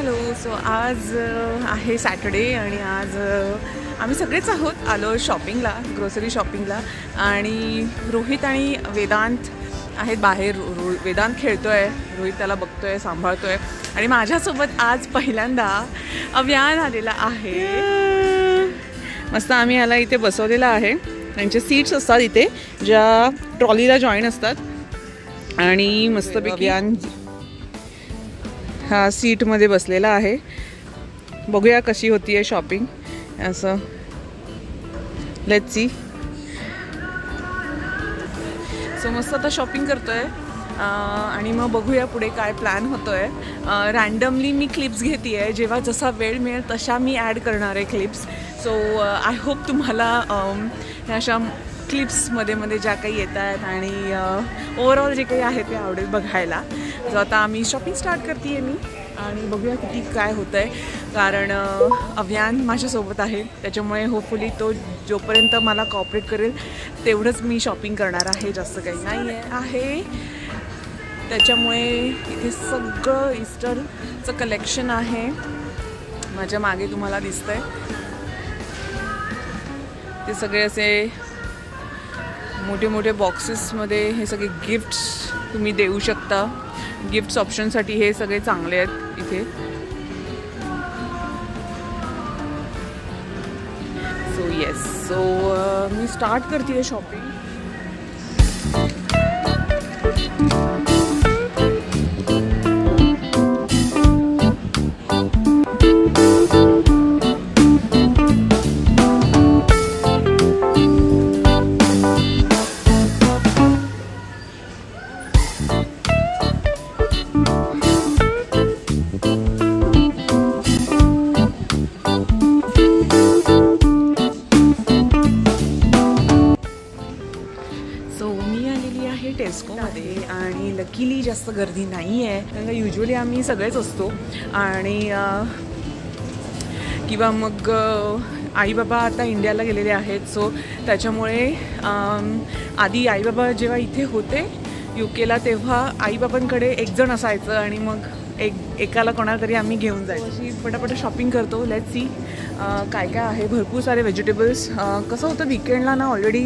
Hello. So आज आहे Saturday आणि आज आम्ही सगळेच आहोत आलो शॉपिंगला, ग्रोसरी शॉपिंगला. आणि रोहित आणि वेदांत आहेत बाहेर. वेदांत खेळतोय, रोहित त्याला बघतोय, सांभाळतोय. आणि माझ्यासोबत आज पहिल्यांदा अव्यान आलेला आहे. मस्त आम्ही ह्याला इथे बसवलेला आहे. त्यांचे सीट्स असतात इथे ज्या ट्रॉलीला जॉईन असतात. आणि मस्तपैकी अव्यान हा सीटमध्ये बसलेला आहे. बघूया कशी होती आहे शॉपिंग. असं लेट्स सी. सो मस्त आता शॉपिंग करतोय आणि मग बघूया पुढे काय प्लॅन होतोय. रँडमली मी क्लिप्स घेते आहे, जेव्हा जसा वेळ मिळेल तशा मी ॲड करणार आहे क्लिप्स. सो आय होप तुम्हाला ह्या अशा क्लिप्समध्ये ज्या काही येत आहेत आणि ओव्हरऑल जे काही आहे ते आवडेल बघायला. सो आता आम्ही शॉपिंग स्टार्ट करते आहे मी आणि बघूया किती काय होतं आहे. कारण अव्यान माझ्यासोबत आहे, त्याच्यामुळे होपफुली तो जोपर्यंत मला कॉपरेट करेल तेवढंच मी शॉपिंग करणार आहे, जास्त काही नाही आहे. त्याच्यामुळे इथे सगळं ईस्टरचं कलेक्शन आहे. माझ्या मागे तुम्हाला दिसतंय ते सगळे असे मोठे मोठे बॉक्सेसमध्ये हे सगळे गिफ्ट्स तुम्ही देऊ शकता. गिफ्ट्स ऑप्शनसाठी हे सगळे चांगले आहेत इथे. सो येस, सो मी स्टार्ट करते आहे शॉपिंग. टेस्कोमध्ये आणि लकीली जास्त गर्दी नाही आहे, कारण युजली आम्ही सगळेच असतो. आणि किंवा मग आई बाबा आता इंडियाला गेलेले आहेत. सो त्याच्यामुळे आधी आई बाबा जेव्हा इथे होते UK ला तेव्हा आईबाबांकडे एक जण असायचं आणि मग एकाला कोणाला तरी आम्ही घेऊन जायचो. अशी पटापट शॉपिंग करतो. लेट्स सी काय काय आहे. भरपूर सारे व्हेजिटेबल्स. कसं होतं विकेंडला ना ऑलरेडी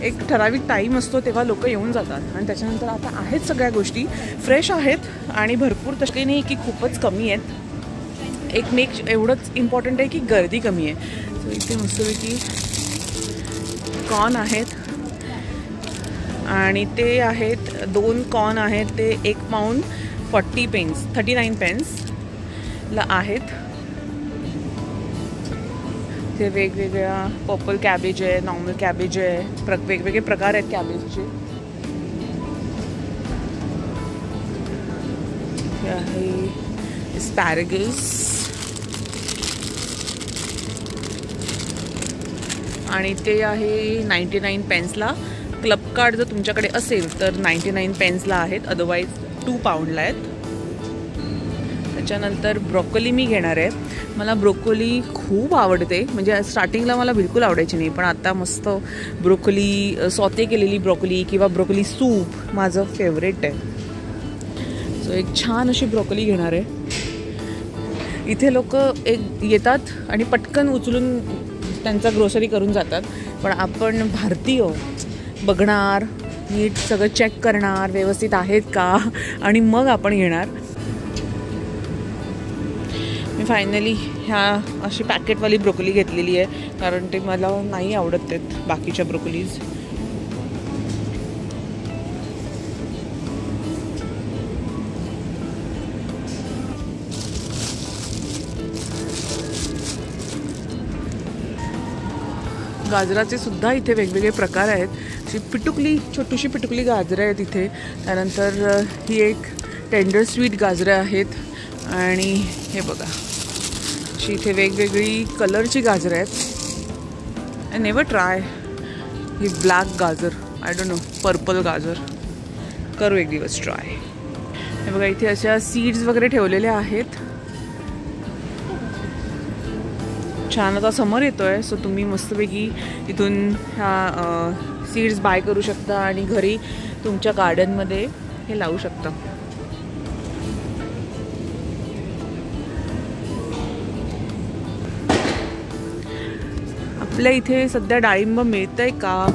एक ठराविक टाईम असतो तेव्हा लोक येऊन जातात आणि त्याच्यानंतर आता आहेत सगळ्या गोष्टी फ्रेश आहेत आणि भरपूर तसे नाही की खूपच कमी आहेत. एक एवढंच इम्पॉर्टंट आहे की गर्दी कमी आहे. सो इथे मस्तपैकी कॉर्न आहेत आणि ते आहेत 2 कॉर्न आहेत. ते 1 पाऊंड 40 पेन्स 39 पेन्सला आहेत. ते वेगवेगळ्या पर्पल कॅबेज आहे, नॉर्मल कॅबेज आहे, वेगवेगळे प्रकार आहेत कॅबेजचे. हे आहे स्पॅरेगस आणि ते आहे 99 पेन्सला. क्लब कार्ड जर तुमच्याकडे असेल तर 99 पेन्सला आहेत, अदरवाईज 2 पाऊंडला आहेत. त्याच्यानंतर ब्रोकोली मी घेणार आहे. मला ब्रोकोली खूप आवडते, म्हणजे स्टार्टिंगला मला बिलकुल आवडायची नाही, पण आता मस्त ब्रोकोली सॉते केलेली ब्रोकोली किंवा ब्रोकोली सूप माझं फेवरेट आहे. सो एक छान अशी ब्रोकोली घेणार आहे. इथे लोक येतात आणि पटकन उचलून त्यांचा ग्रोसरी करून जातात, पण आपण भारतीय बघणार, नीट सगळं चेक करणार व्यवस्थित आहेत का आणि मग आपण घेणार. मी फायनली ह्या अशी पॅकेटवाली ब्रोकोली घेतलेली आहे, कारण ते मला नाही आवडत आहेत बाकीच्या ब्रोकोलीज. गाजराचे सुद्धा इथे वेगवेगळे प्रकार आहेत. अशी छोटीशी पिटुकली गाजरं आहेत इथे. त्यानंतर ही एक टेंडर स्वीट गाजरं आहेत आणि हे बघा अशी इथे वेगवेगळी कलरची गाजरं आहेत. I never try he black गाजर, आय डोंट नो, पर्पल गाजर. करू एक दिवस ट्राय. हे बघा इथे अशा सीड्स वगैरे ठेवलेल्या आहेत. छान आता समर येतो आहे, सो तुम्ही मस्तपैकी इथून ह्या सीड्स बाय करू शकता आणि घरी तुमच्या गार्डनमध्ये हे लावू शकता. आपल्या इथे सध्या डाळिंब मिळतंय का?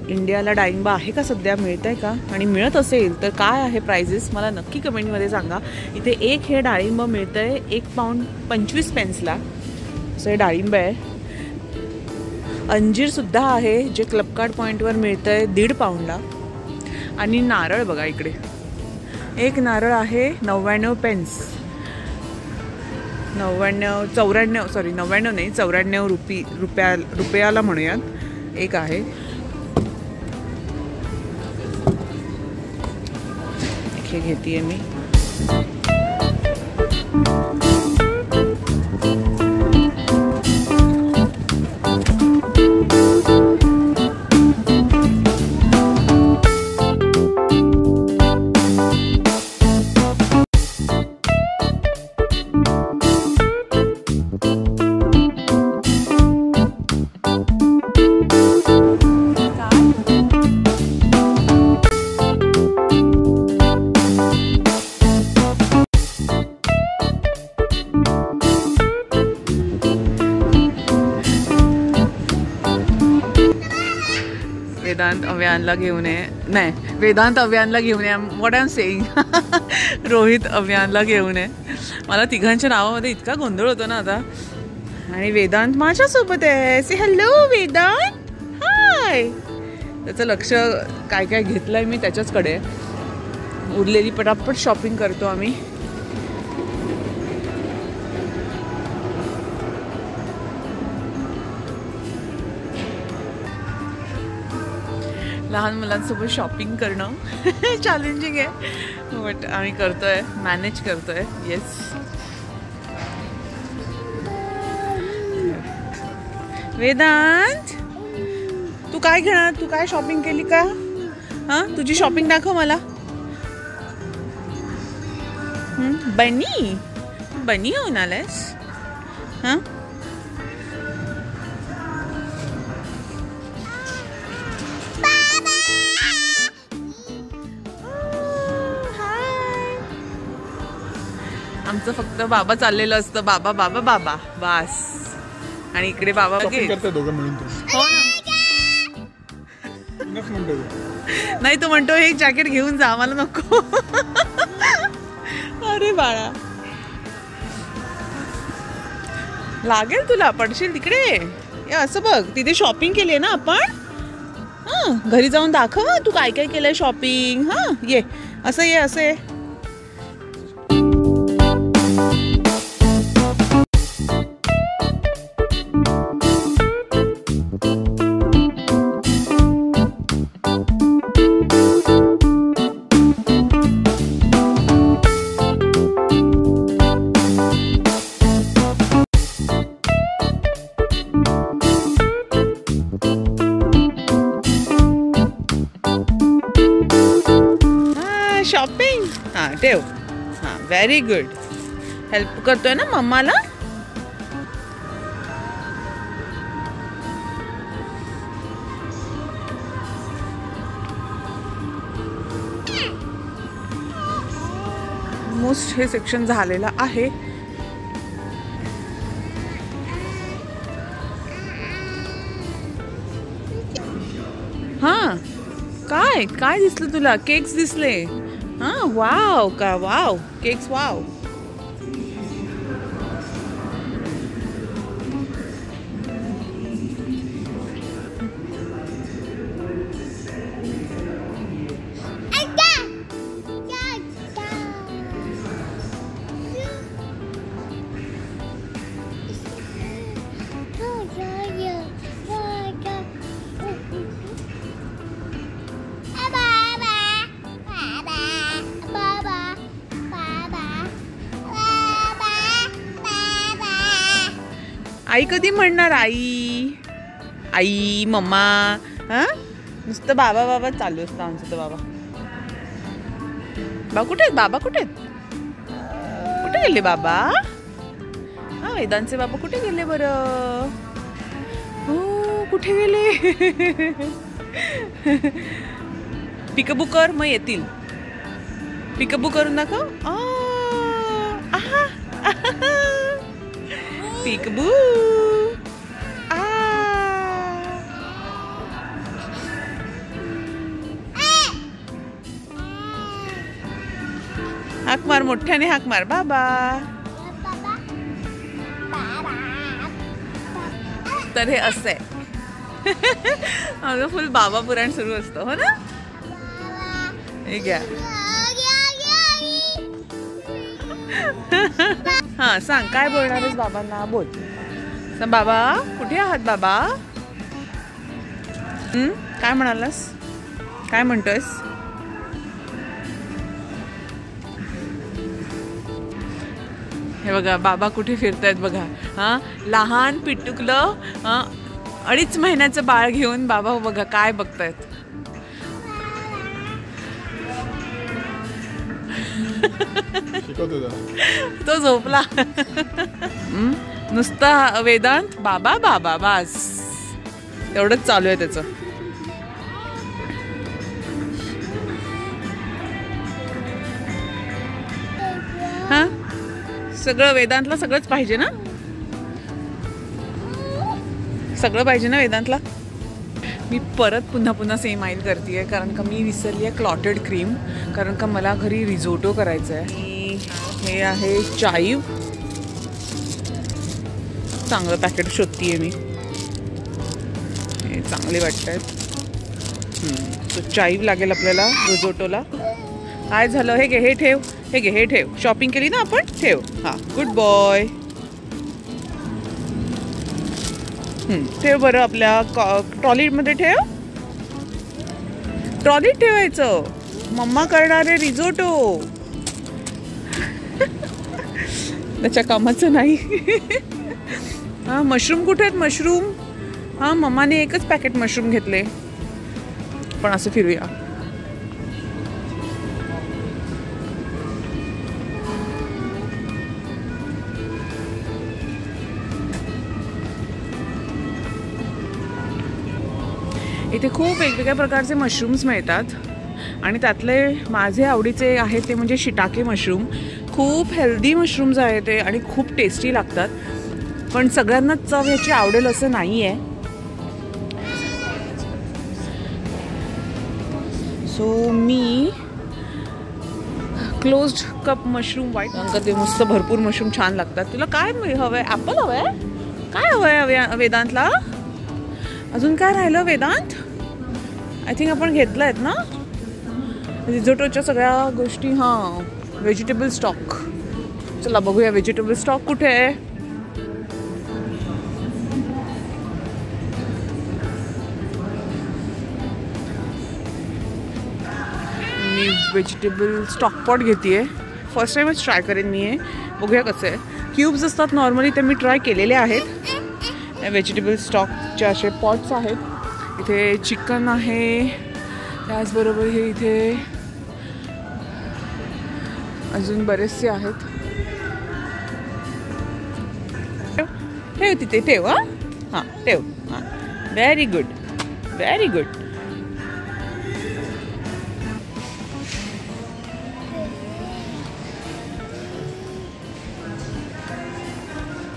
इंडियाला डाळिंब आहे का सध्या, मिळतंय का? आणि मिळत असेल तर काय आहे प्राइजेस मला नक्की कमेंटमध्ये सांगा. इथे एक हे डाळिंब मिळतंय 1 पाऊंड 25 पेन्सला. असं हे डाळिंब आहे. अंजीरसुद्धा आहे जे क्लबकार्ड पॉईंटवर मिळतंय 1.5 पाऊंडला. आणि नारळ बघा इकडे, एक नारळ आहे 99 पेन्स. 99 नाही 94 रुपयाला म्हणूयात एक आहे. हे घेते मी. वेदांत अव्यानला घेऊन ये, नाही वेदांत अव्यानला घेऊन ये. What I am saying. Rohit अव्यानला घेऊन ये. मला तिघांच्या नावामध्ये इतका गोंधळ होतो ना आता. आणि वेदांत माझ्यासोबत आहे. से हॅलो वेदांत, हाय. त्याचं लक्ष काय काय घेतलंय मी त्याच्याचकडे. उरलेली पटापट शॉपिंग करतो आम्ही. लहान मुलांसोबत शॉपिंग करणं चॅलेंजिंग आहे, बट आम्ही करतोय, मॅनेज करतोय. येस. वेदांत तू काय घेणार? तू काय शॉपिंग केली का? हां, तुझी शॉपिंग दाखव मला. बनी होऊन आलायस? हां, आमचं फक्त बाबा चाललेलं असतं. बाबा बाबा बाबा बास. आणि इकडे बाबा दोघं मिळून. हो ना. नाही तू म्हणतो हे जॅकेट घेऊन जा, मला नको. अरे बाळा लागेल तुला, पडशील तिकडे. असं बघ, तिथे शॉपिंग केली आहे ना आपण. हां, घरी जाऊन दाखव तू काय काय केलंय शॉपिंग. हां, ये असं ये, असं ये. शॉपिंग हां ठेव. हां, व्हेरी गुड. हेल्प करतोय ना मम्माला. मोस्ट हे सेक्शन झालेलं आहे. हां, काय काय दिसलं तुला? केक्स दिसले. हां, वाव का वाव, केक्स वाव. आई कधी म्हणणार? आई आई मम्मा. हां, नुसतं बाबा बाबा चालू असतं आमचं. तर बाबा कुठे आहेत? बाबा कुठे आहेत? कुठे गेले बाबा? हां, वेदांचे बाबा कुठे गेले बरं? हो, कुठे गेले? पिकअबू कर, मग येतील. पिकअबू करून दाखव. पिकबू. हाक मार, मोठ्याने हाक मार, बाबा. तर हे असं आहे. अगं फुल बाबा पुराण सुरू असतं, हो ना. हे घ्या. हा सांग, काय बोलणार आहेस बाबांना? बोल. सांग, बाबा कुठे आहात बाबा? काय म्हणालास? काय म्हणतोयस? हे बघा बाबा कुठे फिरतायत बघा. हा लहान पिटुकलं 2.5 महिन्याचं बाळ घेऊन बाबा बघा काय बघतायत. तो झोपला. नुसता वेदांत बाबा बाबा बास एवढंच चालू आहे त्याचं. हा सगळं वेदांतला सगळंच पाहिजे ना. सगळं पाहिजे ना वेदांतला. मी परत पुन्हा सेम आईल करते कारण का मी विसरली आहे क्लॉटेड क्रीम. कारण का मला घरी रिझोटो करायचं आहे. हे आहे चाईव. चांगलं पॅकेट शोधतीये मी. हे चांगले वाटत आहेत. सो चाईव लागेल आपल्याला रिझोटोला. काय झालं? हे घे, हे ठेव, हे घे, हे ठेव. शॉपिंग केली ना आपण, ठेव. हां गुड बॉय. ठेव बरं. आपल्या ट्रॉलीमध्ये ठेव. ट्रॉलीत ठेवायचं. मम्मा करणार आहे रिझोटो. त्याच्या कामाचं नाही. हां मशरूम कुठे आहेत? मशरूम. हां मम्माने एकच पॅकेट मशरूम घेतले. पण असं फिरूया. इथे खूप वेगवेगळ्या प्रकारचे मशरूम्स मिळतात आणि त्यातले माझे आवडीचे आहेत ते म्हणजे शिटाके मशरूम. खूप हेल्दी मशरूम्स आहेत ते आणि खूप टेस्टी लागतात. पण सगळ्यांनाच चव ह्याची आवडेल असं नाही आहे. सो मी क्लोज्ड कप मशरूम व्हाईट. कारण ते मस्त भरपूर मशरूम छान लागतात. तुला काय हवं आहे? ॲपल हवं आहे? काय हवं आहे वेदांतला? अजून काय राहिलं वेदांत? आय थिंक आपण घेतलं आहेत ना रिझोटोच्या सगळ्या गोष्टी. हां व्हेजिटेबल स्टॉक. चला बघूया व्हेजिटेबल स्टॉक कुठे आहे. मी व्हेजिटेबल स्टॉक पॉट घेते आहे. फर्स्ट टाईमच ट्राय करेन मी हे. बघूया कसं आहे. क्यूब्स असतात नॉर्मली ते मी ट्राय केलेले आहेत. व्हेजिटेबल स्टॉकचे असे पॉट्स आहेत. इथे चिकन आहे. त्याचबरोबर हे इथे अजून बरेचसे आहेत. ठेव तिथे ठेव. हां ठेव. हां व्हेरी गुड, व्हेरी गुड.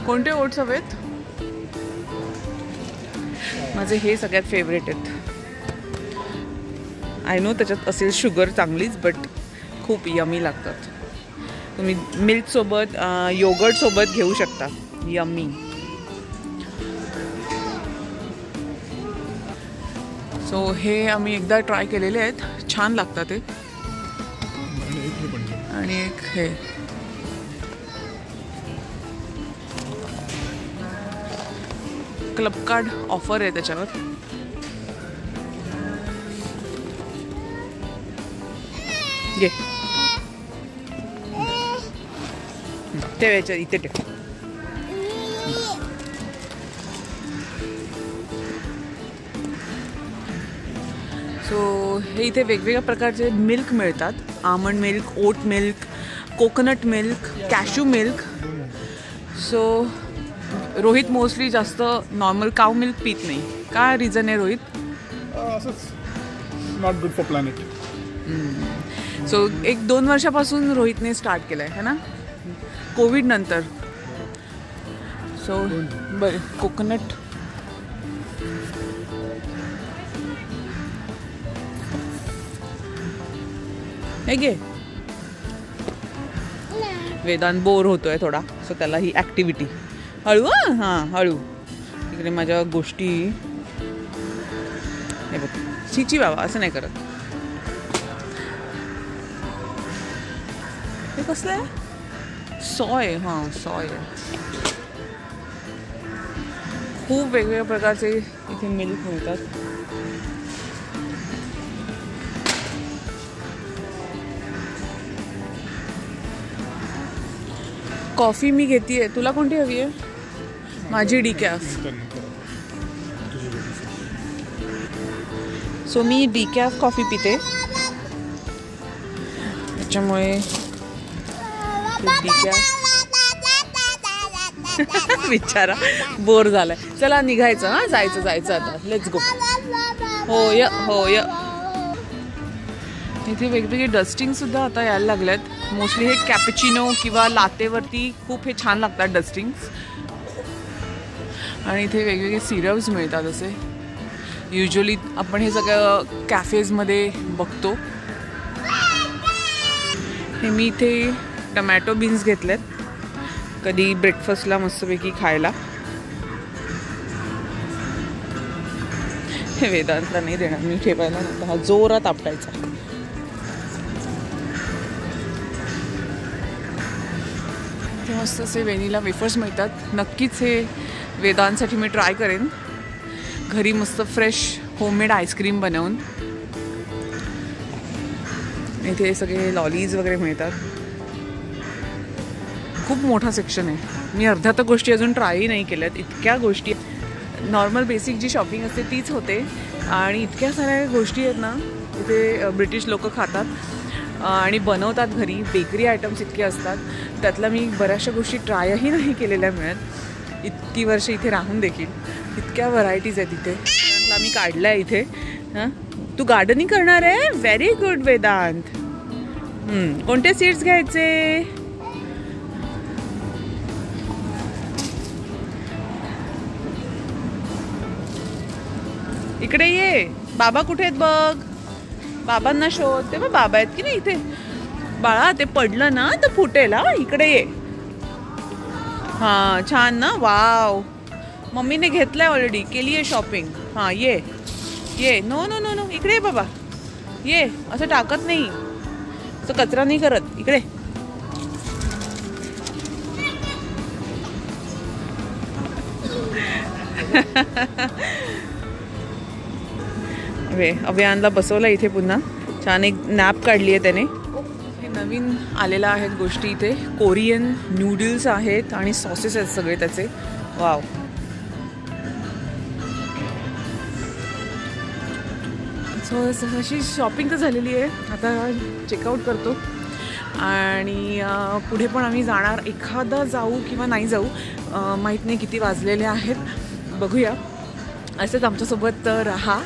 कोणते ओट्स हवेत? माझे हे सगळ्यात फेवरेट आहेत. आय नो त्याच्यात असेल शुगर चांगलीच बट खूप यमी लागतात. तुम्ही मिल्कसोबत योगर्टसोबत घेऊ शकता. यम्मी. सो हे आम्ही एकदा ट्राय केलेले आहेत. छान लागतात ते. आणि एक हे क्लब कार्ड ऑफर आहे त्याच्यावर. घे ठेवायचं इथे ठेव. सो हे इथे वेगवेगळ्या प्रकारचे मिल्क मिळतात. Almond milk, oat milk, coconut milk, cashew milk. So Rohit mostly जास्त नॉर्मल काऊ मिल्क पीत नाही. काय रिझन आहे Rohit? Not good for planet. So 1-2 वर्षापासून रोहितने स्टार्ट केलं आहे ना कोविड नंतर. सो बरं कोकोनट हे घे. वेदांत बोर होतोय थोडा, सो त्याला ही ॲक्टिव्हिटी. हळू हां हळू. इकडे माझ्या गोष्टी हे बघ. चिची बाबा असं नाही करत. हे कसलं आहे? सॉय. हां सॉय आहे. खूप वेगवेगळ्या प्रकारचे इथे मिल्क मिळतात. कॉफी मी घेतीये. तुला कोणती हवी आहे? माझी डिकॅफ. सो मी डिकॅफ कॉफी पिते, त्याच्यामुळे डिकॅफ. बिचारा बोर झालाय. चला निघायचं. हां जायचं आता. Let's go. हो य. इथे वेगवेगळे डस्टिंग सुद्धा आता यायला लागल्यात. मोस्टली हे कॅपुचिनो किंवा लातेवरती खूप हे छान लागतात डस्टिंग. आणि इथे वेगवेगळे सिरप्स मिळतात. असे युजली आपण हे सगळं कॅफेजमध्ये बघतो. हे मी इथे टमॅटो बीन्स घेतलेत, कधी ब्रेकफास्टला मस्तपैकी खायला. हे वेदांतला नाही देणार मी ठेवायला, नव्हता हा जोरात आपटायचा. इथे मस्त असे व्हॅनिला वेफर्स मिळतात. नक्कीच हे वेदांसाठी मी ट्राय करेन घरी, मस्त फ्रेश होममेड आईस्क्रीम बनवून. इथे सगळे लॉलीज वगैरे मिळतात. खूप मोठा सेक्शन आहे. मी अर्ध्या तर गोष्टी अजून ट्रायही नाही केल्यात. इतक्या गोष्टी, नॉर्मल बेसिक जी शॉपिंग असते तीच होते आणि इतक्या साऱ्या गोष्टी आहेत ना इथे. ब्रिटिश लोक खातात आणि बनवतात घरी. बेकरी आयटम्स इतके असतात. त्यातल्या मी बऱ्याचशा गोष्टी ट्रायही नाही केलेल्या मिळत इतकी वर्ष इथे राहून देखील. इतक्या व्हरायटीज आहेत इथे. आम्ही काढलं आहे इथे. हां तू गार्डनिंग करणार आहे? Very good Vedant. कोणते सीड्स घ्यायचे? इकडे ये. बाबा कुठे आहेत बघ. बाबांना शोध. ते मग बाबा आहेत की नाही इथे. बाळा ते पडलं ना तर फुटेल. हा इकडे ये. हां छान ना. वाव, मम्मीने घेतलंय ऑलरेडी, केली आहे शॉपिंग. हां ये. नो नो नो नो इकडे बाबा ये. असं टाकत नाही, असं कचरा नाही करत. इकडे. अभियानला बसवलं इथे पुन्हा. छान एक नॅप काढली आहे त्याने. हे नवीन आलेल्या आहेत गोष्टी इथे. कोरियन नूडल्स आहेत आणि सॉसेस आहेत सगळे त्याचे. वाव. सो अशी शॉपिंग तर झालेली आहे. आता चेकआउट करतो आणि पुढे पण आम्ही जाणार. एखादा जाऊ किंवा नाही जाऊ माहीत नाही. किती वाजलेले आहेत बघूया. असेच आमच्यासोबत राहा.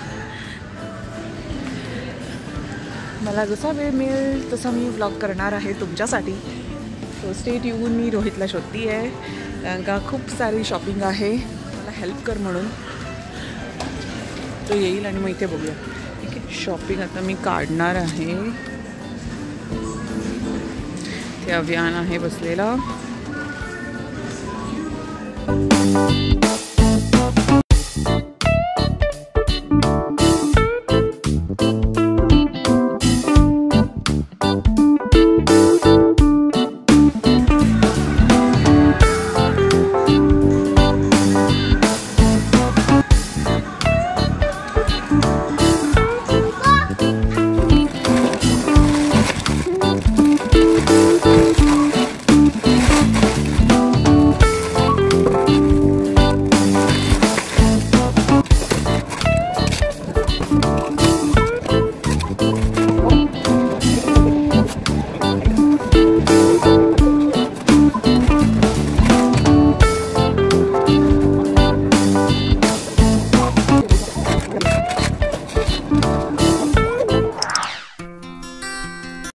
मला जसा वेळ मिळेल तसा मी व्लॉग करणार आहे तुमच्यासाठी. So stay tune. मी रोहितला शोधती आहे कारण का खूप सारी शॉपिंग आहे. मला हेल्प कर म्हणून तो येईल आणि मग इथे बघूया. ठीक आहे. शॉपिंग आता मी काढणार आहे. ते अभियान आहे बसलेला.